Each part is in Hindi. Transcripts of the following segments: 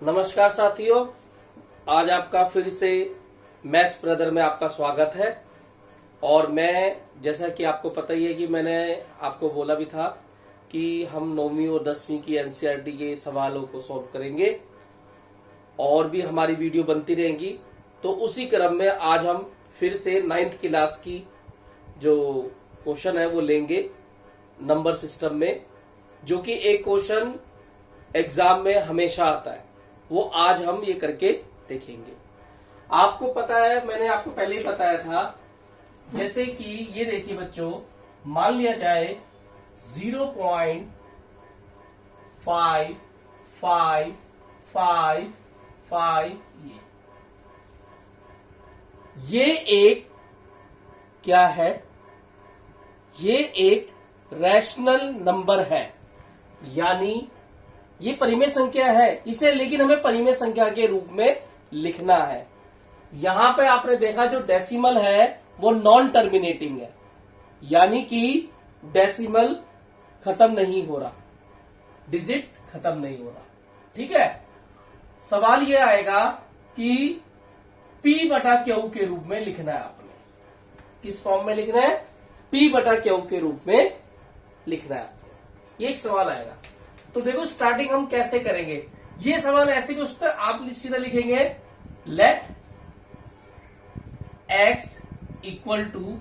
नमस्कार साथियों, आज आपका फिर से मैथ्स ब्रदर में आपका स्वागत है। और मैं जैसा कि आपको पता ही है कि मैंने आपको बोला भी था कि हम 9वीं और 10वीं की एनसीईआरटी के सवालों को सॉल्व करेंगे और भी हमारी वीडियो बनती रहेंगी। तो उसी क्रम में आज हम फिर से 9th क्लास की जो क्वेश्चन है वो लेंगे नंबर सिस्टम में, जो कि एक क्वेश्चन एग्जाम में हमेशा आता है, वो आज हम ये करके देखेंगे। आपको पता है, मैंने आपको पहले ही बताया था, जैसे कि ये देखिए बच्चों, मान लिया जाए 0.5555 ये एक क्या है, ये एक रैशनल नंबर है, यानी ये परिमेय संख्या है इसे, लेकिन हमें परिमेय संख्या के रूप में लिखना है। यहां पे आपने देखा जो डेसिमल है वो नॉन टर्मिनेटिंग है, यानी कि डेसिमल खत्म नहीं हो रहा, डिजिट खत्म नहीं हो रहा। ठीक है, सवाल ये आएगा कि P बटा क्यू के रूप में लिखना है। आपने किस फॉर्म में लिखना है? P बटा क्यू के रूप में लिखना है आपको। ये एक सवाल आएगा। तो देखो स्टार्टिंग हम कैसे करेंगे। ये सवाल ऐसे भी उसका आप सीधा लिखेंगे let x equal to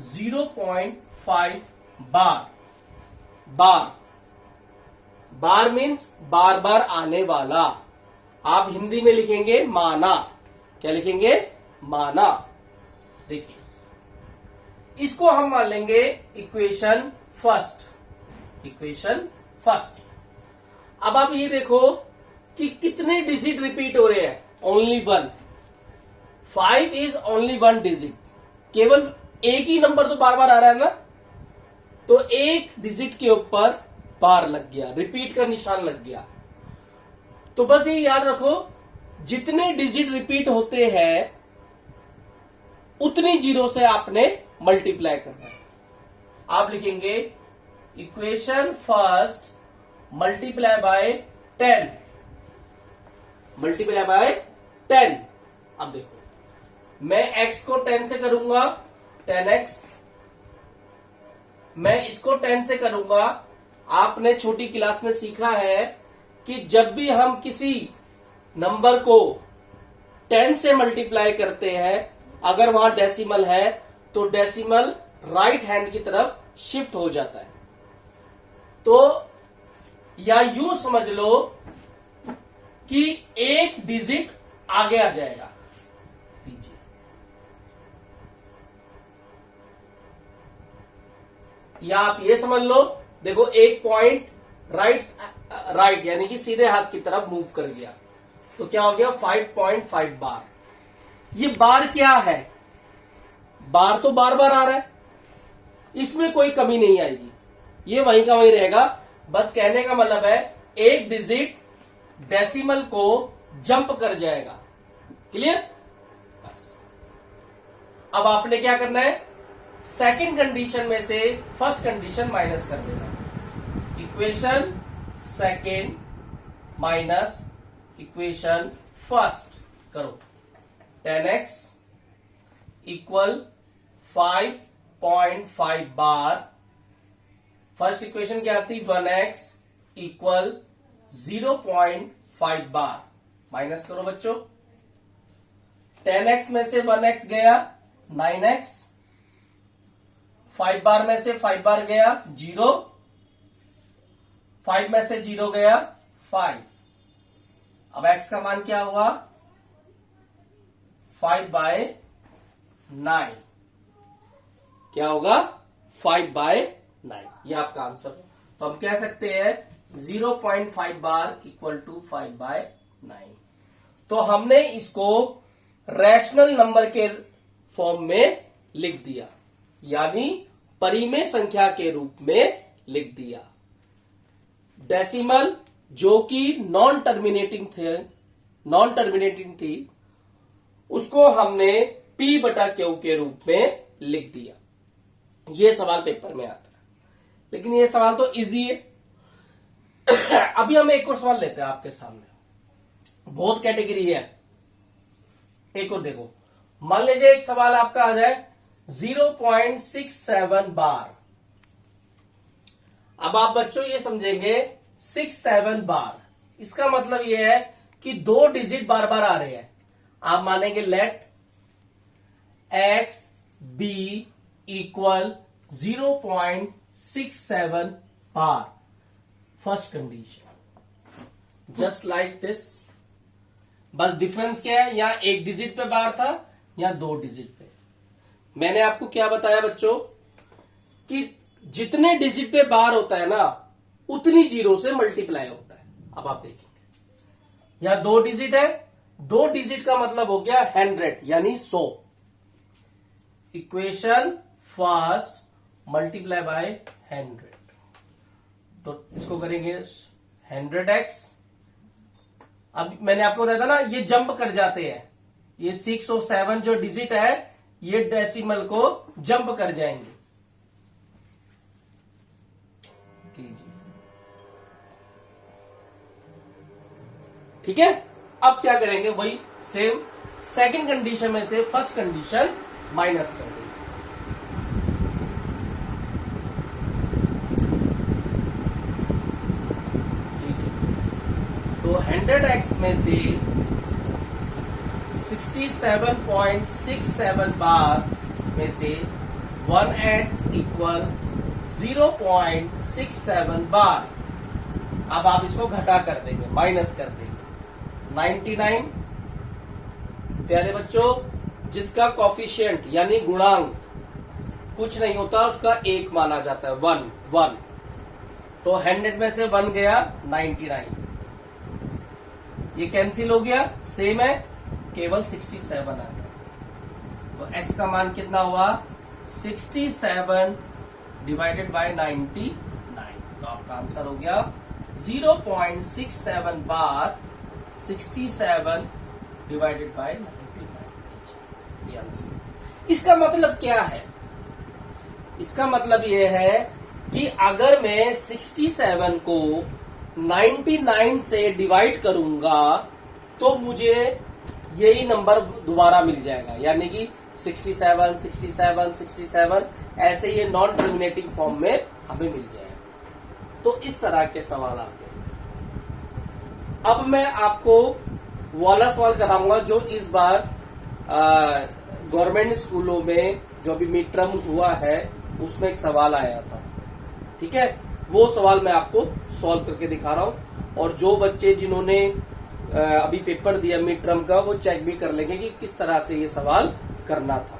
0.5 bar. Bar means बार बार आने वाला। आप हिंदी में लिखेंगे माना। क्या लिखेंगे? माना। देखिए, इसको हम मान लेंगे इक्वेशन फर्स्ट। अब आप ये देखो कि कितने डिजिट रिपीट हो रहे हैं। Only one. 5 is only one digit. केवल एक ही नंबर तो बार बार आ रहा है ना, तो एक डिजिट के ऊपर बार लग गया, रिपीट का निशान लग गया। तो बस ये याद रखो, जितने डिजिट रिपीट होते हैं उतनी जीरो से आपने मल्टीप्लाई करना है। आप लिखेंगे इक्वेशन फर्स्ट मल्टीप्लाई बाय 10। अब देखो, मैं x को 10 से करूंगा 10x, मैं इसको 10 से करूंगा। आपने छोटी क्लास में सीखा है कि जब भी हम किसी नंबर को 10 से मल्टीप्लाई करते हैं, अगर वहां डेसिमल है तो डेसिमल राइट हैंड की तरफ शिफ्ट हो जाता है। तो या यूं समझ लो कि एक डिजिट आगे आ जाएगा। दीजिए, या आप ये समझ लो, देखो एक पॉइंट राइट यानी कि सीधे हाथ की तरफ मूव कर गया, तो क्या हो गया? 5.5 बार। ये बार क्या है? बार तो बार बार आ रहा है, इसमें कोई कमी नहीं आएगी, ये वहीं का वहीं रहेगा। बस कहने का मतलब है एक डिजिट डेसिमल को जंप कर जाएगा। क्लियर? बस। अब आपने क्या करना है? सेकंड कंडीशन में से फर्स्ट कंडीशन माइनस कर देना। Equation second minus equation first करो। 10x इक्वल 5.5 बार। फर्स्ट इक्वेशन क्या आती? 1x इक्वल 0.5 बार। माइनस करो बच्चों। 10x में से 1x गया 9x, 5 बार में से 5 बार गया 0, 5 में से 0 गया 5। अब x का मान क्या हुआ? 5/9। क्या होगा? 5/9। ये आपका आंसर है। तो हम कह सकते हैं 0.5 बार इक्वल टू 5/9। तो हमने इसको रैशनल नंबर के फॉर्म में लिख दिया, यानी परिमेय संख्या के रूप में लिख दिया। डेसिमल जो कि नॉन टर्मिनेटिंग थी, उसको हमने P बटा क्यू के रूप में लिख दिया। ये सवाल पेपर में आता है, लेकिन ये सवाल तो इजी है। अभी हम एक और सवाल लेते हैं आपके सामने। बहुत कैटेगरी है। एक और देखो, मान लीजिए एक सवाल आपका आ जाए 0.67 बार। अब आप बच्चों ये समझेंगे 67 बार, इसका मतलब ये है कि 2 डिजिट बार बार आ रहे हैं। आप मानेंगे लेट x b इक्वल 0.67 बार, first condition, just like this. बस डिफरेंस क्या है, यहां 1 डिजिट पे बार था, यहां 2 डिजिट पे। मैंने आपको क्या बताया बच्चों कि जितने डिजिट पे बार होता है ना, उतनी जीरो से मल्टीप्लाई होता है। अब आप देखेंगे यहां 2 डिजिट है, 2 डिजिट का मतलब हो गया 100 यानी 100। इक्वेशन फर्स्ट मल्टीप्लाई बाय 100, तो इसको करेंगे 100x। अब मैंने आपको बताया था ना, ये जंप कर जाते हैं, ये 6 और 7 जो डिजिट है ये डेसिमल को जंप कर जाएंगे। ठीक है, अब क्या करेंगे, वही सेम सेकंड कंडीशन में से फर्स्ट कंडीशन माइनस कर देंगे। तो 100x में से 67.67 बार में से 1x इक्वल 0.67 बार। अब आप इसको घटा कर देंगे, माइनस कर देंगे। 99 प्यारे बच्चों, जिसका कॉफिशिएंट यानी गुणांक कुछ नहीं होता उसका 1 माना जाता है, 1। तो 100 में से 1 गया 99, ये कैंसिल हो गया, सेम है, केवल 67 आ गया। तो x का मान कितना हुआ, 67 डिवाइडेड बाय 99। तो आपका आंसर हो गया 0.67 बार, 67 डिवाइडेड बाय 99। ये आंसर। इसका मतलब क्या है, इसका मतलब यह है कि अगर मैं 67 को 99 से डिवाइड करूंगा तो मुझे यही नंबर दोबारा मिल जाएगा, यानी कि 67, 67, 67, ऐसे ये नॉन टर्मिनेटिंग फॉर्म में हमें मिल जाएगा। तो इस तरह के सवाल आते हैं। अब मैं आपको वाला सवाल कराऊंगा जो इस बार गवर्नमेंट स्कूलों में जो अभी मिड टर्म हुआ है उसमें एक सवाल आया था। ठीक है, वो सवाल मैं आपको सॉल्व करके दिखा रहा हूं, और जो बच्चे जिन्होंने अभी पेपर दिया मिड टर्म का वो चेक भी कर लेंगे कि किस तरह से ये सवाल करना था।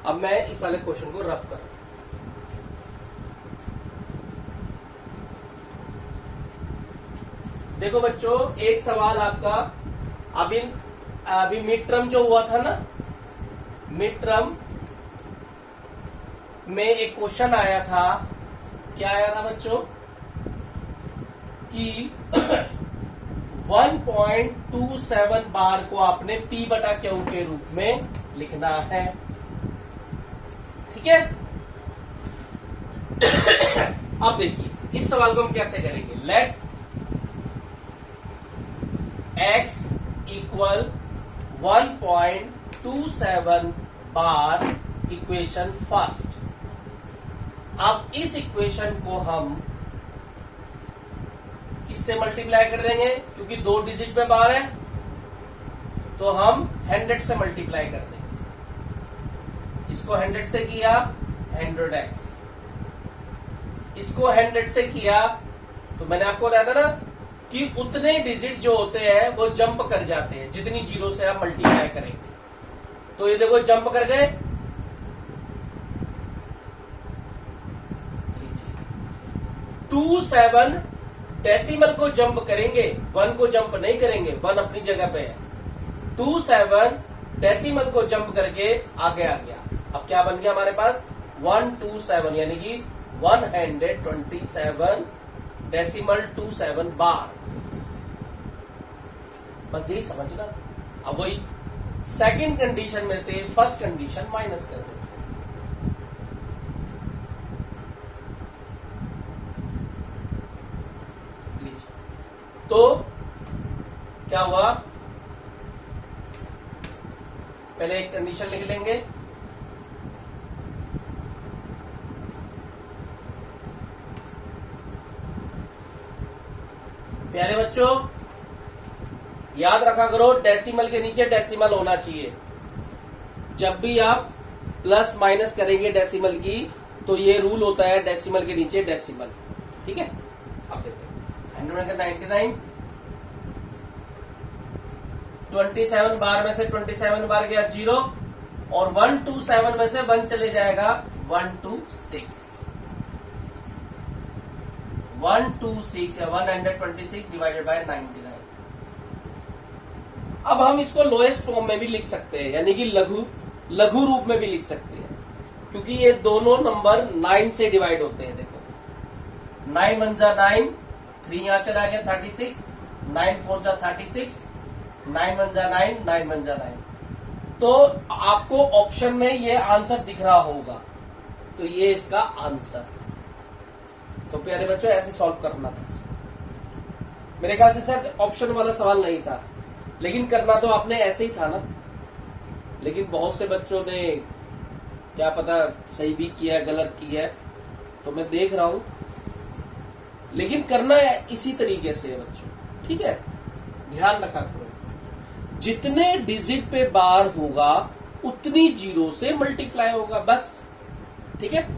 अब मैं इस वाले क्वेश्चन को रब कर, देखो बच्चों, एक सवाल आपका अभी मिड टर्म जो हुआ था ना, मिड टर्म में एक क्वेश्चन आया था। क्या आया था बच्चों कि 1.27 बार को आपने P बटा Q के रूप में लिखना है। ठीक है, अब देखिए इस सवाल को हम कैसे करेंगे। लेट x इक्वल 1.27 बार इक्वेशन फर्स्ट। अब इस इक्वेशन को हम किससे मल्टीप्लाई कर देंगे, क्योंकि 2 डिजिट पे बार है तो हम 100 से मल्टीप्लाई कर देंगे। इसको 100 से किया 100x, इसको 100 से किया तो मैंने आपको बताया था ना कि उतने डिजिट जो होते हैं वो जंप कर जाते हैं जितनी जीरो से आप मल्टीप्लाई करेंगे। तो ये देखो जंप कर गए, 27 डेसिमल को जंप करेंगे, 1 को जंप नहीं करेंगे, 1 अपनी जगह पे है। 27 डेसिमल को जंप करके आगे आ गया। अब क्या बन गया हमारे पास, 127 यानी कि 127.27 बार। बस यही समझना। अब वही सेकंड कंडीशन में से फर्स्ट कंडीशन माइनस कर दो। तो क्या हुआ, पहले एक कंडीशन लिख लेंगे, प्यारे बच्चों याद रखा करो डेसिमल के नीचे डेसिमल होना चाहिए। जब भी आप प्लस माइनस करेंगे डेसिमल की तो ये रूल होता है डेसिमल के नीचे डेसिमल। ठीक है, अब देखो 199 27 बार में से 27 बार गया 0 और 127 में से 1 चले जाएगा 126 या 126 डिवाइडेड बाय 99। अब हम इसको लोएस्ट फॉर्म में भी लिख सकते हैं, यानी कि लघु रूप में भी लिख सकते हैं, क्योंकि ये दोनों नंबर 9 से डिवाइड होते हैं। देखो 9 1 जा 9, 3 यहां चला गया 36, 9 4 जा 36, 9 1 जा 9, 9 1 जा 9। तो आपको ऑप्शन में ये आंसर दिख रहा होगा, तो ये इसका आंसर। तो प्यारे बच्चों ऐसे सॉल्व करना था। मेरे ख्याल से सर ऑप्शन वाला सवाल नहीं था, लेकिन करना तो आपने ऐसे ही था ना। लेकिन बहुत से बच्चों ने क्या पता सही भी किया गलत किया है, तो मैं देख रहा हूं, लेकिन करना है इसी तरीके से बच्चों। ठीक है, ध्यान रखा करो जितने डिजिट पे बार होगा उतनी जीरो से मल्टीप्लाई होगा बस। ठीक है,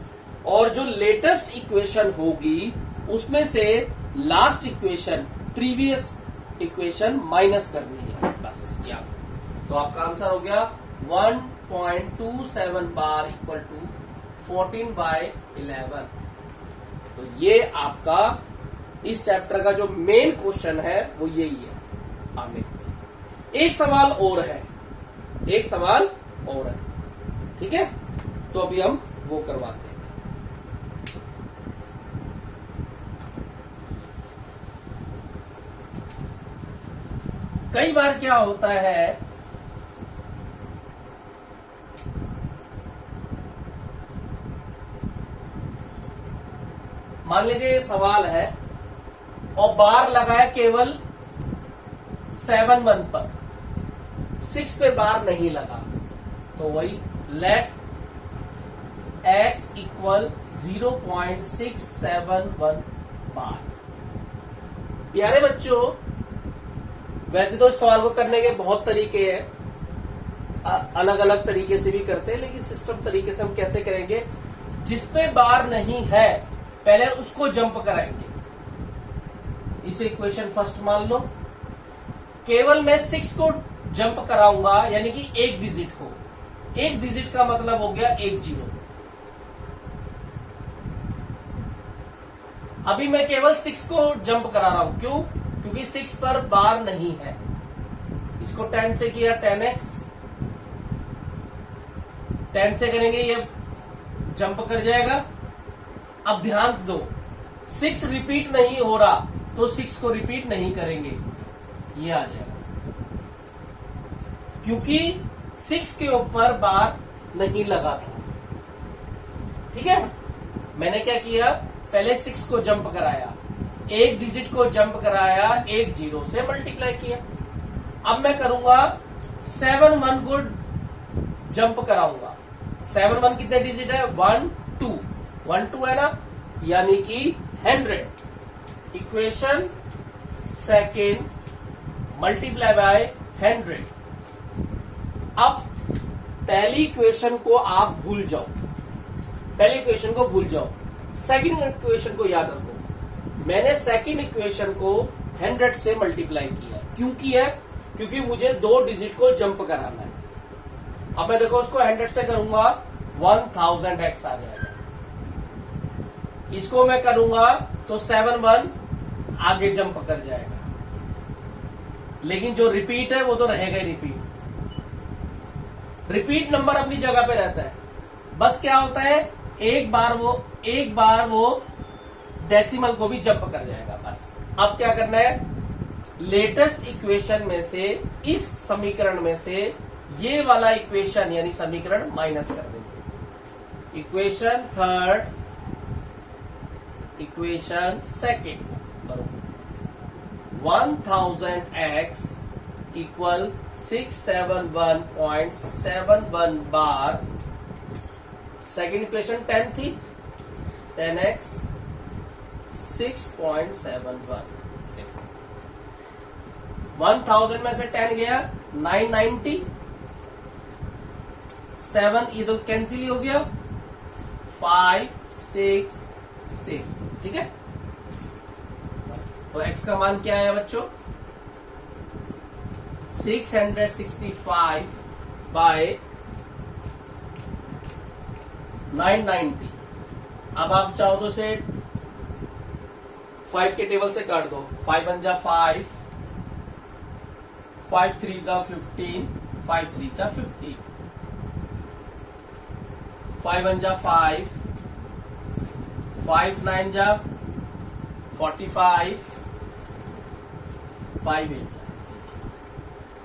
और जो लेटेस्ट इक्वेशन होगी उसमें से last equation previous equation minus करनी है बस, याद। तो आपका आंसर हो गया 1.27 बार इक्वल टू 14/11। तो ये आपका इस चैप्टर का जो मेन क्वेश्चन है वो यही है। आगे एक सवाल और है, एक सवाल और है। ठीक है, तो अभी हम वो करवाते हैं। कई बार क्या होता है, मान लीजिए सवाल है और बार लगा है केवल 7 1 पर, 6 पे बार नहीं लगा, तो वही लेट x इक्वल 0.671 बार। प्यारे बच्चों वैसे तो इस सवाल को करने के बहुत तरीके हैं, अलग अलग तरीके से भी करते हैं, लेकिन सिस्टम तरीके से हम कैसे करेंगे, जिस पे बार नहीं है पहले उसको जंप कराएंगे। इसे इक्वेशन फर्स्ट मान लो, केवल मैं 6 को जंप कराऊंगा, यानी कि एक डिजिट को। एक डिजिट का मतलब हो गया 1 0। अभी मैं केवल 6 को जंप करा रहा हूं, क्यों? क्योंकि 6 पर बार नहीं है। इसको 10 से किया 10x, 10 से करेंगे ये जंप कर जाएगा। अब ध्यान दो 6 रिपीट नहीं हो रहा, तो 6 को रिपीट नहीं करेंगे, ये आ जाएगा, क्योंकि 6 के ऊपर बार नहीं लगा था। ठीक है, मैंने क्या किया, पहले 6 को जंप कराया, एक डिजिट को जंप कराया, 1 0 से मल्टीप्लाई किया। अब मैं करूंगा 7 1 को जंप कराऊंगा। 7 1 कितने डिजिट है, 1 2 1 2 है ना, यानी कि 100। Equation second multiply by 100। अब पहली इक्वेशन को आप भूल जाओ, पहली इक्वेशन को भूल जाओ, सेकंड इक्वेशन को याद रखो। मैंने सेकंड इक्वेशन को 100 से मल्टीप्लाई किया। क्यों किया? क्योंकि मुझे 2 डिजिट को जंप कराना है। अब मैं देखो उसको 100 से करूंगा 1000x आ जाएगा। इसको मैं करूंगा तो 7 1 आगे जंप कर जाएगा, लेकिन जो रिपीट है वो तो रहेगा ही रिपीट। रिपीट नंबर अपनी जगह पे रहता है, बस क्या होता है एक बार वो डेसिमल को भी जंप कर जाएगा बस। अब क्या करना है, लेटेस्ट इक्वेशन में से, इस समीकरण में से ये वाला इक्वेशन यानी समीकरण माइनस कर देंगे। इक्वेशन थर्ड, इक्वेशन सेकेंड करो, 1000x इक्वल 671.71 बार। सेकेंड इक्वेशन 10 थी, 10x 6.71। 1000 में से 10 गया 990, 7 ये तो कैंसिल हो गया, 5 6 6, ठीक है। तो x का मान क्या है बच्चों? 665 बाय 990। अब आप चाहो तो से 5 के टेबल से काट दो। 5 1 जा 5, 5 3 जा 15, 5 3 जा 15, 5 1 जा 5, 5 9 जा 45, 5 8 जा।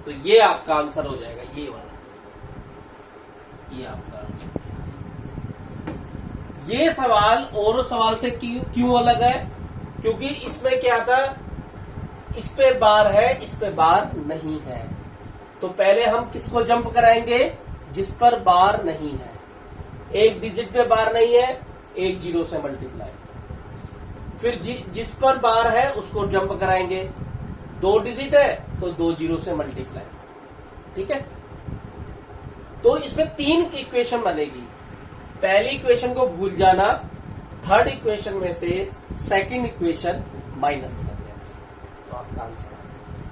तो ये आपका आंसर हो जाएगा, ये वाला, ये आपका आंसर। ये सवाल और सवाल से क्यों अलग है? क्योंकि इसमें क्या था, इस पे बार है, इस पे बार नहीं है। तो पहले हम किसको जंप कराएंगे? जिस पर बार नहीं है। एक डिजिट पे बार नहीं है, एक जीरो से मल्टीप्लाई। फिर जिस पर बार है उसको जंप कराएंगे। 2 डिजिट है तो 2 जीरो से मल्टीप्लाई, ठीक है। तो इसमें 3 इक्वेशन बनेगी। पहली इक्वेशन को भूल जाना, थर्ड इक्वेशन में से सेकंड इक्वेशन माइनस कर देना, तो आपका आंसर है।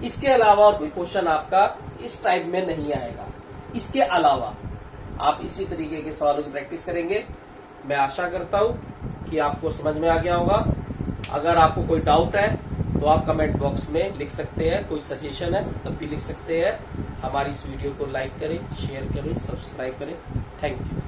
इसके अलावा और कोई क्वेश्चन आपका इस टाइप में नहीं आएगा। इसके अलावा आप इसी तरीके के सवालों की प्रैक्टिस करेंगे। मैं आशा करता हूं कि आपको समझ में आ गया होगा। अगर आपको कोई डाउट है तो आप कमेंट बॉक्स में लिख सकते हैं, कोई सजेशन है तब भी लिख सकते हैं। हमारी इस वीडियो को लाइक करें, शेयर करें, सब्सक्राइब करें। Thank you.